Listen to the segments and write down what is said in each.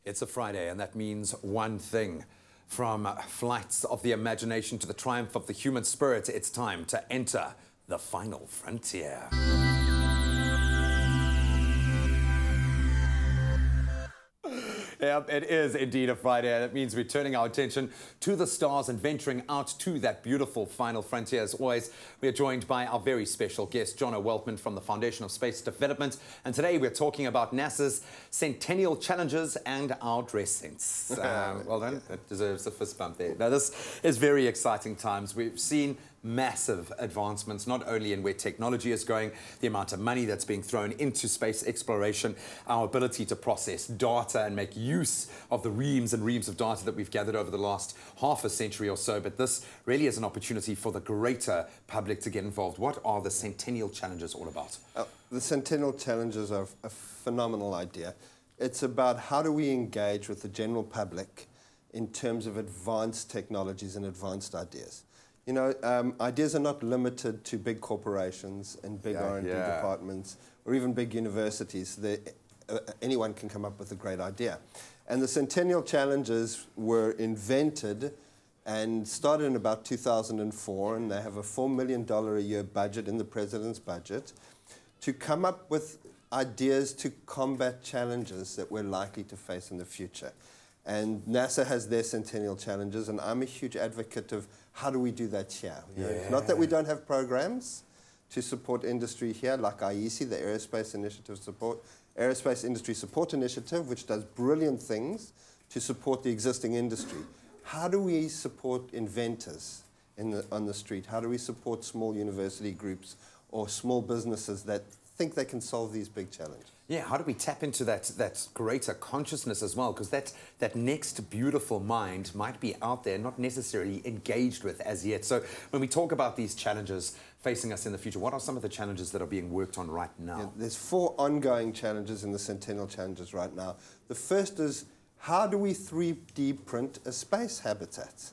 It's a Friday, and that means one thing. From flights of the imagination to the triumph of the human spirit, it's time to enter the final frontier. Yep, it is indeed a Friday. That means we're turning our attention to the stars and venturing out to that beautiful final frontier. As always, we are joined by our very special guest, John Weltman from the Foundation of Space Development. And today we're talking about NASA's Centennial challenges and our dress sense. Well done. That deserves a fist bump there. Now, this is very exciting times. We've seen massive advancements, not only in where technology is going, the amount of money that's being thrown into space exploration, our ability to process data and make use of the reams and reams of data that we've gathered over the last half a century or so. But this really is an opportunity for the greater public to get involved. What are the Centennial challenges all about? The Centennial challenges are a phenomenal idea. It's about how do we engage with the general public in terms of advanced technologies and advanced ideas. You know, ideas are not limited to big corporations and big R&D departments or even big universities. Anyone can come up with a great idea. And the Centennial Challenges were invented and started in about 2004, and they have a $4 million a year budget in the president's budget to come up with ideas to combat challenges that we're likely to face in the future. And NASA has their Centennial Challenges, and I'm a huge advocate of how do we do that here. You know, it's not that we don't have programs to support industry here, like IEC, the Aerospace Industry Support Initiative, which does brilliant things to support the existing industry. How do we support inventors on the street? How do we support small university groups or small businesses that think they can solve these big challenges? Yeah, how do we tap into that greater consciousness as well? Because that next beautiful mind might be out there, not necessarily engaged with as yet. So when we talk about these challenges facing us in the future, what are some of the challenges that are being worked on right now? Yeah, there's 4 ongoing challenges in the Centennial Challenges right now. The first is, how do we 3D print a space habitat?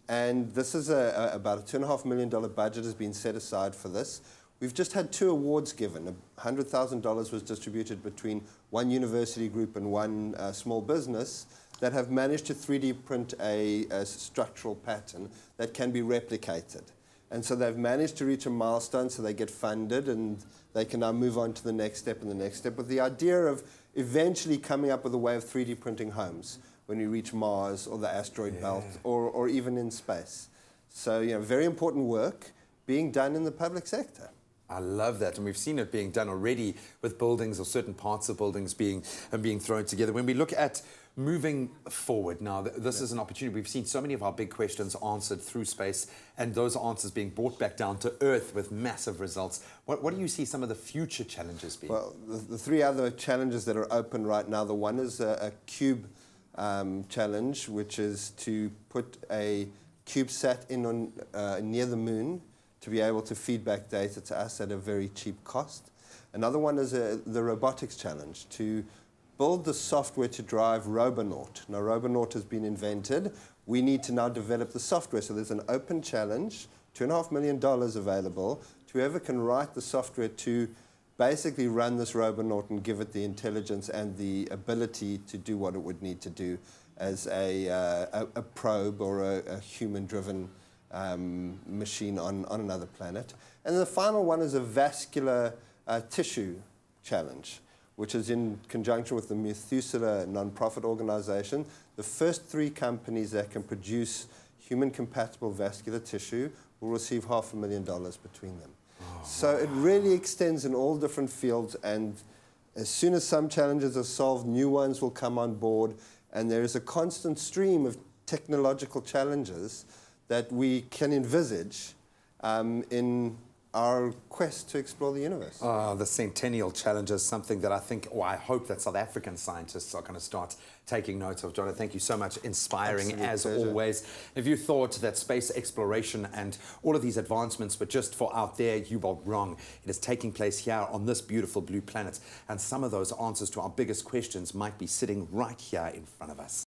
And this is about a $2.5 million budget has been set aside for this. We've just had 2 awards given. $100,000 was distributed between one university group and one small business that have managed to 3D print a structural pattern that can be replicated. And so they've managed to reach a milestone, so they get funded, and they can now move on to the next step and the next step, with the idea of eventually coming up with a way of 3D printing homes when we reach Mars or the asteroid belt or even in space. So, you know, very important work being done in the public sector. I love that, and we've seen it being done already with buildings or certain parts of buildings being thrown together. When we look at moving forward now, this is an opportunity. We've seen so many of our big questions answered through space, and those answers being brought back down to Earth with massive results. What do you see some of the future challenges being? Well, the 3 other challenges that are open right now, the one is a cube challenge, which is to put a CubeSat in on near the moon, to be able to feed back data to us at a very cheap cost. Another one is the robotics challenge, to build the software to drive Robonaut. Now, Robonaut has been invented. We need to now develop the software. So there's an open challenge, $2.5 million available, to whoever can write the software to basically run this Robonaut and give it the intelligence and the ability to do what it would need to do as a probe or a human-driven machine on another planet. And the final one is a vascular tissue challenge, which is in conjunction with the Methuselah non-profit organization. The first 3 companies that can produce human-compatible vascular tissue will receive $500,000 between them. So it really extends in all different fields, and as soon as some challenges are solved, new ones will come on board, and there is a constant stream of technological challenges that we can envisage in our quest to explore the universe. The Centennial Challenge is something that I think, or I hope that South African scientists are going to start taking note of. John, thank you so much. Inspiring as always. If you thought that space exploration and all of these advancements were just for out there, you are wrong. It is taking place here on this beautiful blue planet, and some of those answers to our biggest questions might be sitting right here in front of us.